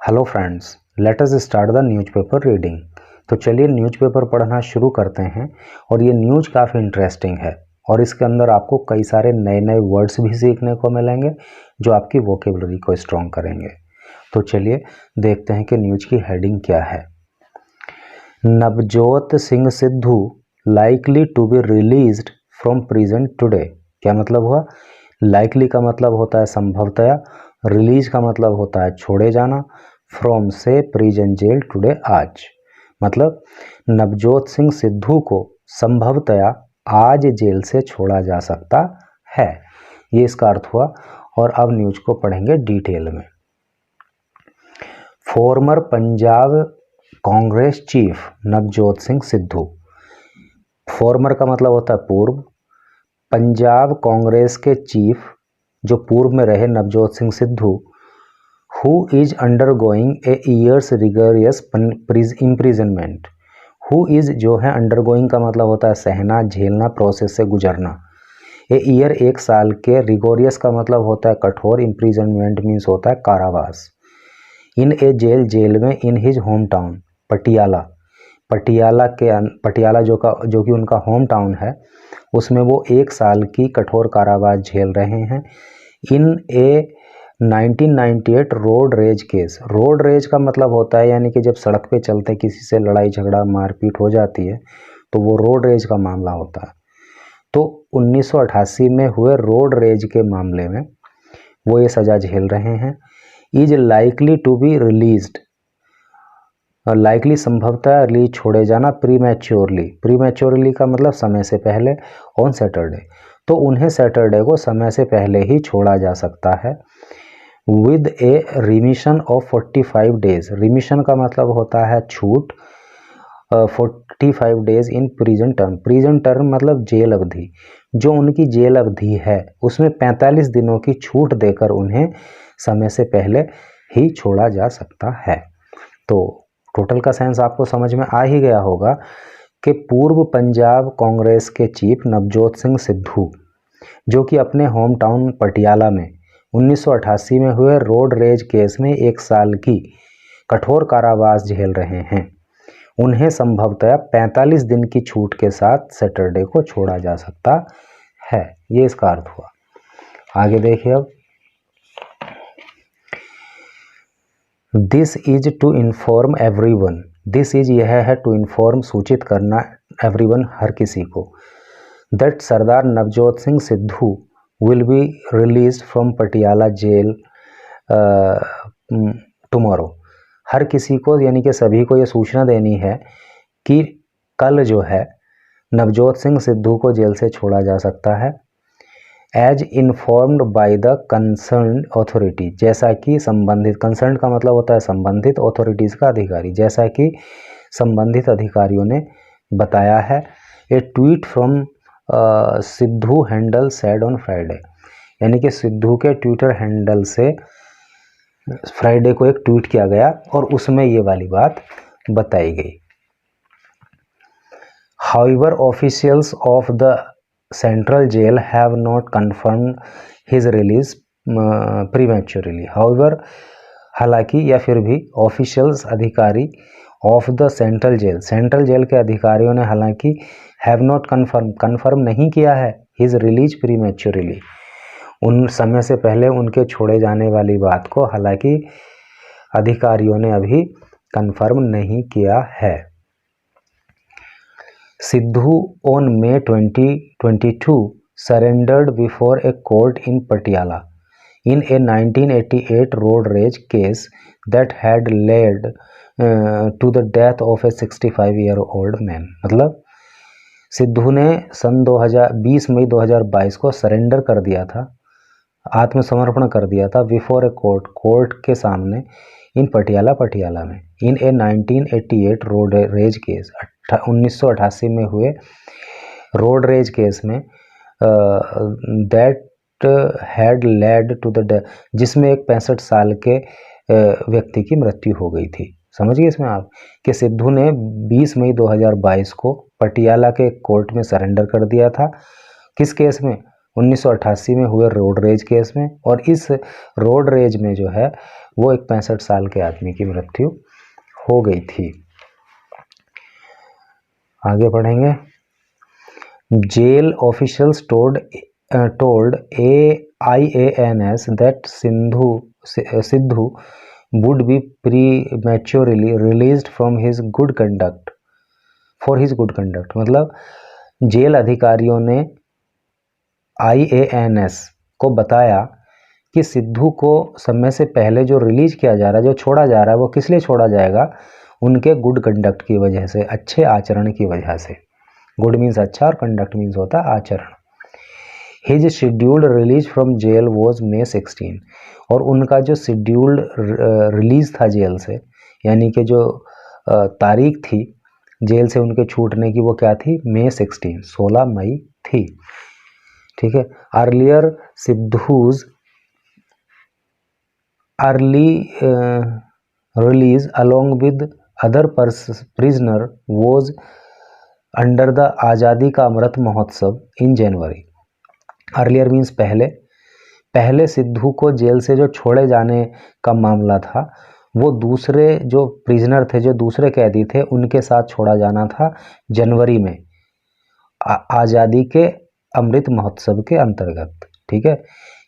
Hello friends, let us start the newspaper reading. तो चलिए newspaper पढ़ना शुरू करते हैं। और ये न्यूज़ काफ़ी इंटरेस्टिंग है और इसके अंदर आपको कई सारे नए नए वर्ड्स भी सीखने को मिलेंगे जो आपकी वोकेबलरी को स्ट्रॉन्ग करेंगे। तो चलिए देखते हैं कि न्यूज़ की हेडिंग क्या है। Navjot Singh Sidhu likely to be released from prison today. क्या मतलब हुआ? लाइकली का मतलब होता है संभवतया, रिलीज का मतलब होता है छोड़े जाना, फ्रॉम से प्रिजन जेल टुडे आज। मतलब नवजोत सिंह सिद्धू को संभवतया आज जेल से छोड़ा जा सकता है, ये इसका अर्थ हुआ। और अब न्यूज को पढ़ेंगे डिटेल में। Farmer Punjab Congress chief Navjot Singh Sidhu. Farmer का मतलब होता है पूर्व। पंजाब कांग्रेस के चीफ जो पूर्व में रहे Navjot Singh Sidhu, who is undergoing a year's rigorous imprisonment। who is जो है undergoing का मतलब होता है सहना, झेलना, प्रोसेस से गुजरना। ए ईयर एक साल के, रिगोरियस का मतलब होता है कठोर, इम्प्रिजनमेंट मीन्स होता है कारावास। इन ए जेल, जेल में, in his home town Patiala, Patiala जो कि उनका होम टाउन है, उसमें वो एक साल की कठोर कारावास झेल रहे हैं। इन ए 1998 road rage case. Road rage का मतलब होता है यानी कि जब सड़क पे चलते किसी से लड़ाई झगड़ा मारपीट हो जाती है तो वो रोड रेज का मामला होता है। तो 1988 में हुए रोड रेज के मामले में वो ये सज़ा झेल रहे हैं। Is likely to be released, likely संभवतः रिलीज छोड़े जाना, प्रीमैच्योरली का मतलब समय से पहले, ऑन सैटरडे, तो उन्हें सैटरडे को समय से पहले ही छोड़ा जा सकता है। With A remission of 45 days, remission का मतलब होता है छूट, 45 days in prison term, prison term मतलब जेल अवधि, जो उनकी जेल अवधि है उसमें 45 दिनों की छूट देकर उन्हें समय से पहले ही छोड़ा जा सकता है। तो टोटल का सेंस आपको समझ में आ ही गया होगा कि पूर्व पंजाब कांग्रेस के चीफ नवजोत सिंह सिद्धू जो कि अपने होम टाउन पटियाला में 1988 में हुए रोड रेज केस में एक साल की कठोर कारावास झेल रहे हैं, उन्हें संभवतः 45 दिन की छूट के साथ सैटरडे को छोड़ा जा सकता है, ये इसका अर्थ हुआ। आगे देखिए अब। This is to inform everyone, this is यह है, टू इन्फॉर्म सूचित करना, एवरीवन हर किसी को, that Sardar Navjot Singh Sidhu will be release from Patiala jail tomorrow. हर किसी को यानी कि सभी को ये सूचना देनी है कि कल जो है नवजोत सिंह सिद्धू को जेल से छोड़ा जा सकता है। As informed by the concerned authority, जैसा कि संबंधित, कंसर्न्ड का मतलब होता है संबंधित, अथॉरिटीज़ का अधिकारी, जैसा कि संबंधित अधिकारियों ने बताया है। A tweet from Sidhu handle said on Friday, यानी कि सिद्धू के ट्विटर हैंडल से फ्राइडे को एक ट्वीट किया गया और उसमें ये वाली बात बताई गई। However officials of the central jail have not confirmed his release prematurely. However हालांकि या फिर भी, ऑफिशियल्स अधिकारी, ऑफ द सेंट्रल जेल के अधिकारियों ने हालांकि हैव नॉट कन्फर्म नहीं किया है हिज रिलीज प्रीमैच्योरली, उन समय से पहले उनके छोड़े जाने वाली बात को हालांकि अधिकारियों ने अभी कन्फर्म नहीं किया है। Sidhu on May 2022 surrendered before a court in Patiala in a 1988 road rage case that had led to the death of a 65-year-old man। मतलब सिद्धू ने सन 2020 मई 2022 को सरेंडर कर दिया था, आत्मसमर्पण कर दिया था, बिफोर ए कोर्ट के सामने, इन पटियाला में, in a 1988 road rage case, 1988 में हुए रोड रेज केस में, that had led to the death, जिसमें एक 65 साल के व्यक्ति की मृत्यु हो गई थी। समझिए इसमें आप कि सिद्धू ने 20 मई 2022 को पटियाला के कोर्ट में सरेंडर कर दिया था। किस केस में? 1988 में हुए रोड रेज केस में, और इस रोड रेज में जो है वो एक 65 साल के आदमी की मृत्यु हो गई थी। आगे पढ़ेंगे। Jail officials told IANS that Sidhu would be prematurely released from his good conduct for his good conduct। मतलब जेल अधिकारियों ने IANS को बताया कि सिद्धू को समय से पहले जो रिलीज किया जा रहा है, जो छोड़ा जा रहा है, वो किस लिए छोड़ा जाएगा? उनके गुड कंडक्ट की वजह से, अच्छे आचरण की वजह से। गुड मीन्स अच्छा और कंडक्ट मीन्स होता है आचरण। His scheduled release from jail was May 16, और उनका जो शेड्यूल्ड रिलीज था जेल से, यानी कि जो तारीख थी जेल से उनके छूटने की, वो क्या थी? May 16, 16 मई थी। ठीक है। Earlier Sidhu's early release along with other prisoner was under the Azadi ka Amrit Mahotsav in January. Earlier means पहले सिद्धू को जेल से जो छोड़े जाने का मामला था, वो दूसरे जो प्रिजनर थे, जो दूसरे कैदी थे, उनके साथ छोड़ा जाना था जनवरी में आज़ादी के अमृत महोत्सव के अंतर्गत। ठीक है।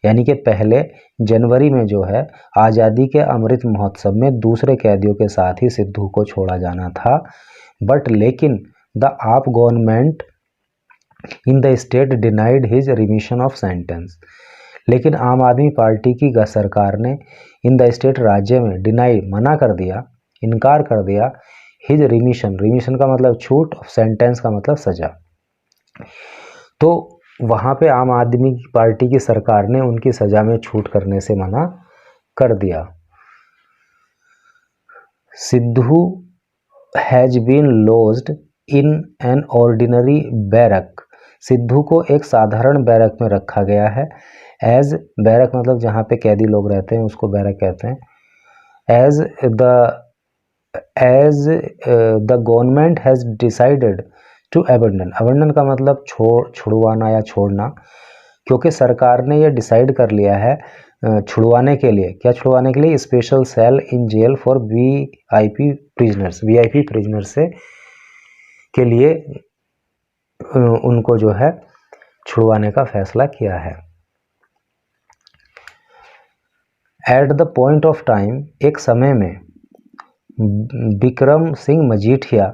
यानी कि पहले जनवरी में जो है आज़ादी के अमृत महोत्सव में दूसरे कैदियों के साथ ही सिद्धू को छोड़ा जाना था। बट लेकिन द आप government in the state denied his remission of sentence. लेकिन आम आदमी पार्टी की सरकार ने इन द स्टेट, राज्य में, डिनाई, मना कर दिया, इनकार कर दिया, हिज रिमिशन का मतलब छूट, सेंटेंस का मतलब सजा। तो वहाँ पे आम आदमी पार्टी की सरकार ने उनकी सजा में छूट करने से मना कर दिया। Sidhu has been lodged in an ordinary barrack. Sidhu को एक साधारण बैरक में रखा गया है। एज बैरक मतलब जहाँ पे कैदी लोग रहते हैं उसको बैरक कहते हैं। As the government has decided to abandon का मतलब छुड़वाना या छोड़ना, क्योंकि सरकार ने यह डिसाइड कर लिया है छुड़वाने के लिए। क्या छुड़वाने के लिए? Special cell in jail for VIP prisoners से के लिए उनको जो है छुड़वाने का फैसला किया है। At the point of time, एक समय में, Bikram Singh Majithia,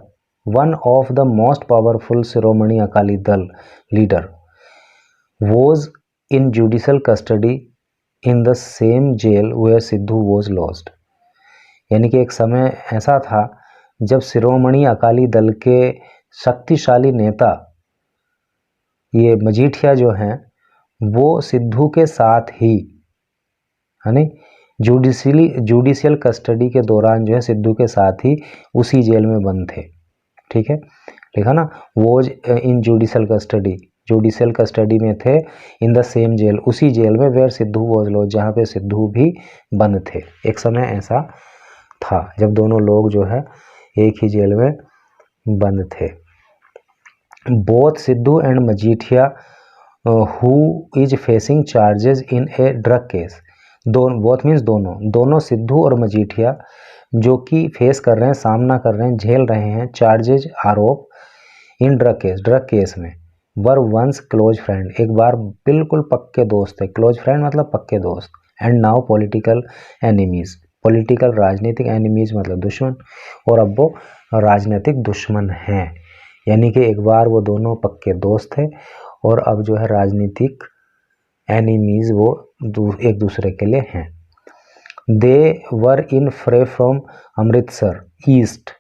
one of the most powerful Shiromani Akali Dal leader, was in judicial custody in the same jail where Sidhu was lost. यानी कि एक समय ऐसा था जब शिरोमणि अकाली दल के शक्तिशाली नेता ये मजीठिया जो हैं, वो सिद्धू के साथ ही, है नहीं, जुडिशियल कस्टडी के दौरान जो है सिद्धू के साथ ही उसी जेल में बंद थे। ठीक है, लिखा ना, वॉज इन जुडिशियल कस्टडी में थे, इन द सेम जेल, उसी जेल में, वेयर सिद्धू वॉज लॉज, जहाँ पे सिद्धू भी बंद थे। एक समय ऐसा था जब दोनों लोग जो है एक ही जेल में बंद थे। Both Sidhu and Majithia who is facing charges in a drug case. Both means दोनों सिद्धू और मजीठिया जो कि फेस कर रहे हैं, सामना कर रहे हैं, झेल रहे हैं चार्जेज, आरोप, इन ड्रग केस में, वर वंस क्लोज फ्रेंड, एक बार बिल्कुल पक्के दोस्त थे। क्लोज फ्रेंड मतलब पक्के दोस्त। And now political enemies, political राजनीतिक, एनिमीज मतलब दुश्मन, और अब वो राजनीतिक दुश्मन हैं। यानी कि एक बार वो दोनों पक्के दोस्त थे और अब जो है राजनीतिक एनिमीज वो एक दूसरे के लिए हैं। दे were in fray from Amritsar east.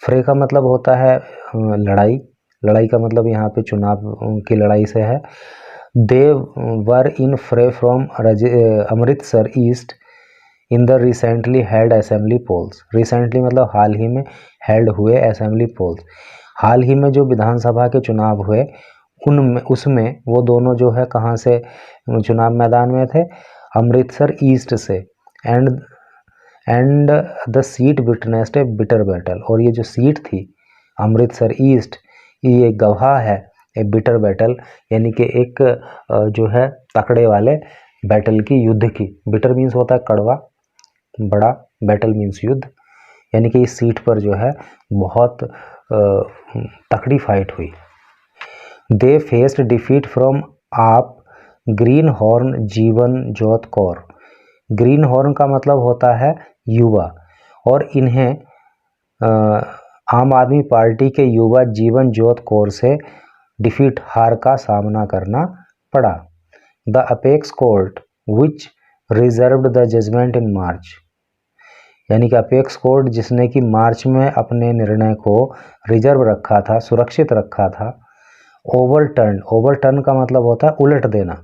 फ्रे का मतलब होता है लड़ाई का मतलब यहाँ पे चुनाव की लड़ाई से है। दे were in fray from Amritsar east in the recently held assembly polls. Recently मतलब हाल ही में हेल्ड हुए असेंबली पोल्स, हाल ही में जो विधानसभा के चुनाव हुए उसमें वो दोनों जो है कहाँ से चुनाव मैदान में थे? अमृतसर ईस्ट से। And the seat witnessed A bitter battle, और ये जो सीट थी अमृतसर ईस्ट, ये गवाह है ए बिटर बैटल, यानी कि एक जो है तकड़े वाले बैटल की, युद्ध की। बिटर मीन्स होता है कड़वा, बड़ा, बैटल मीन्स युद्ध, यानी कि इस सीट पर जो है बहुत तकड़ी फाइट हुई। दे फेस्ड डिफीट फ्रॉम आप ग्रीन हॉर्न जीवन जोत कौर। ग्रीन हॉर्न का मतलब होता है युवा, और इन्हें आम आदमी पार्टी के युवा जीवन जोत कौर से डिफीट, हार का सामना करना पड़ा। The apex court which reserved the judgment in March, यानी कि अपेक्स कोर्ट जिसने कि मार्च में अपने निर्णय को रिजर्व रखा था, सुरक्षित रखा था। ओवरटर्न, ओवरटर्न का मतलब होता है उलट देना।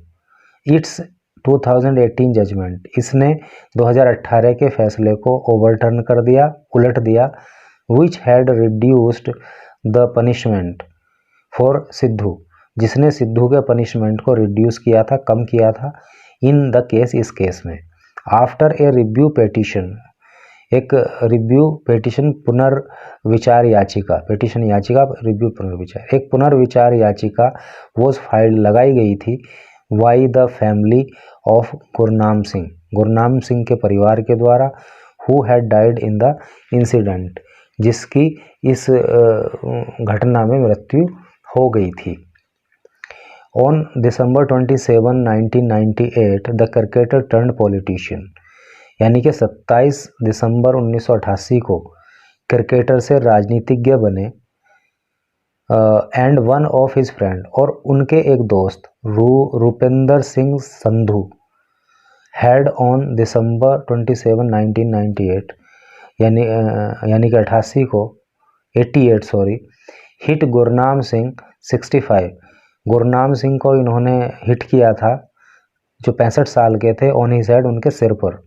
इट्स 2018 जजमेंट, इसने 2018 के फैसले को ओवरटर्न कर दिया, उलट दिया। Which had reduced the punishment for Sidhu, जिसने सिद्धू के पनिशमेंट को रिड्यूस किया था, कम किया था। इन द केस, इस केस में। आफ्टर ए रिव्यू पेटिशन, एक रिव्यू पेटिशन पुनर्विचार याचिका, पेटिशन याचिका, रिव्यू पुनर्विचार, एक पुनर्विचार याचिका वॉज फाइल्ड, लगाई गई थी। Why the family of Gurnam Singh, Gurnam Singh के परिवार के द्वारा। Who had died in the incident, जिसकी इस घटना में मृत्यु हो गई थी। On December 27, 1998 the cricketer turned politician, यानी कि 27 दिसंबर 1988 को क्रिकेटर से राजनीतिज्ञ बने। And one of his friend, और उनके एक दोस्त Rupendra Singh Sandhu, had on December 27, 1998, यानी कि 88 को, 88 सॉरी, हिट गुरनाम सिंह 65, गुरनाम सिंह को इन्होंने हिट किया था, जो 65 साल के थे, ऑन हिज हेड, उनके सिर पर।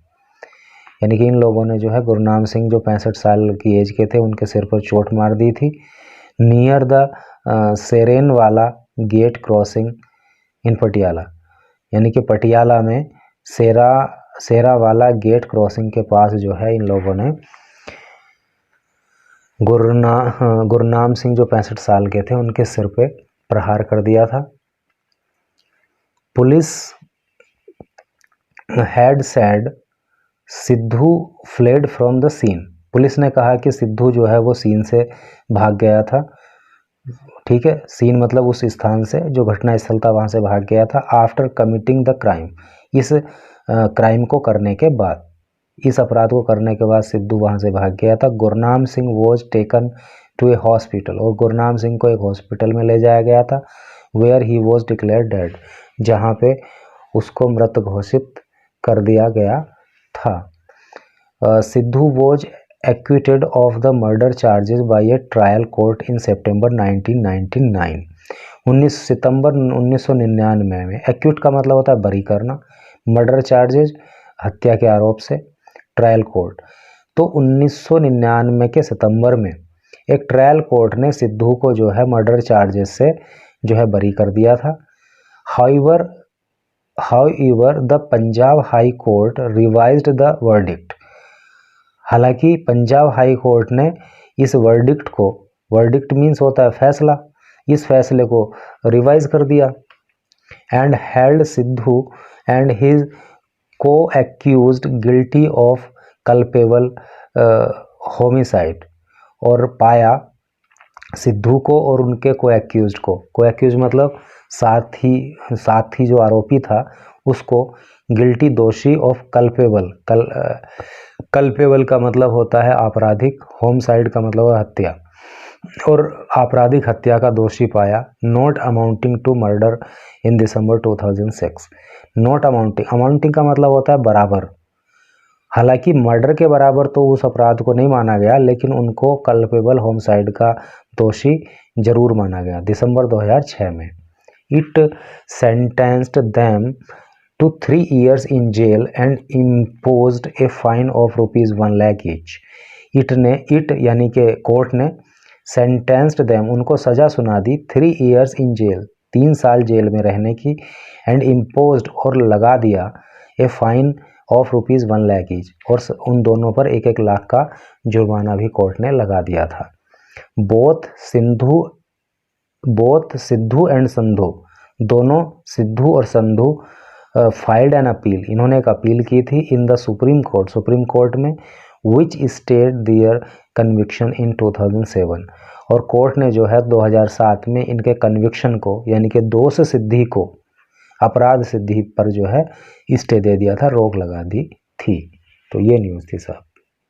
यानी कि इन लोगों ने जो है गुरनाम सिंह जो 65 साल की एज के थे, उनके सिर पर चोट मार दी थी। नियर द सेरेन वाला गेट क्रॉसिंग इन पटियाला, यानी कि पटियाला में सेरा वाला गेट क्रॉसिंग के पास जो है इन लोगों ने गुरनाम सिंह जो 65 साल के थे, उनके सिर पे प्रहार कर दिया था। Police had said Sidhu fled from the scene, police ने कहा कि सिद्धू जो है वो सीन से भाग गया था। ठीक है, सीन मतलब उस स्थान से, जो घटना स्थल था वहाँ से भाग गया था। आफ्टर कमिटिंग द क्राइम, इस क्राइम को करने के बाद, इस अपराध को करने के बाद सिद्धू वहाँ से भाग गया था। Gurnam Singh was taken to a hospital, और गुरनाम सिंह को एक हॉस्पिटल में ले जाया गया था। Where he was declared dead, जहाँ पे उसको मृत घोषित कर दिया गया था। Sidhu was acquitted of the murder charges by a trial court in September 1999, 19 सितंबर 1999 में। एक्यूट का मतलब होता है बरी करना, मर्डर चार्जेज हत्या के आरोप से, ट्रायल कोर्ट। तो 1999 के सितंबर में एक ट्रायल कोर्ट ने सिद्धू को जो है मर्डर चार्जेस से जो है बरी कर दिया था। However the Punjab high court revised the verdict, हालांकि पंजाब हाई कोर्ट ने इस वर्डिक्ट को, वर्डिक्ट मीन्स होता है फैसला, इस फैसले को रिवाइज कर दिया। And held Sidhu and his co accused guilty of culpable homicide, और पाया सिद्धू को और उनके को एक्यूज्ड को, को एक्यूज मतलब साथी जो आरोपी था, उसको गिल्टी, दोषी ऑफ कल्पेबल, कल्पेबल का मतलब होता है आपराधिक, होमसाइड का मतलब है हत्या, और आपराधिक हत्या का दोषी पाया। Not amounting to murder in December 2006, not amounting का मतलब होता है बराबर, हालांकि मर्डर के बराबर तो उस अपराध को नहीं माना गया, लेकिन उनको कल्पेबल होमसाइड का दोषी जरूर माना गया दिसंबर 2006 में। It sentenced them to 3 years in jail and imposed a fine of ₹1 lakh each. It यानी कि कोर्ट ने sentenced them, उनको सजा सुना दी, 3 years in jail, 3 साल जेल में रहने की, and imposed और लगा दिया a fine of ₹1 lakh each, और उन दोनों पर 1-1 लाख का जुर्माना भी कोर्ट ने लगा दिया था। Both Sidhu both Sidhu and Sandhu, दोनों सिद्धू और संधू फाइल्ड एन अपील, इन्होंने एक अपील की थी in the supreme court, supreme court में, which state their conviction in 2007, और कोर्ट ने जो है 2007 में इनके कन्विक्शन को यानी कि दोष सिद्धि को, अपराध सिद्धि पर जो है स्टे दे दिया था, रोक लगा दी थी। तो ये न्यूज़ थी साहब।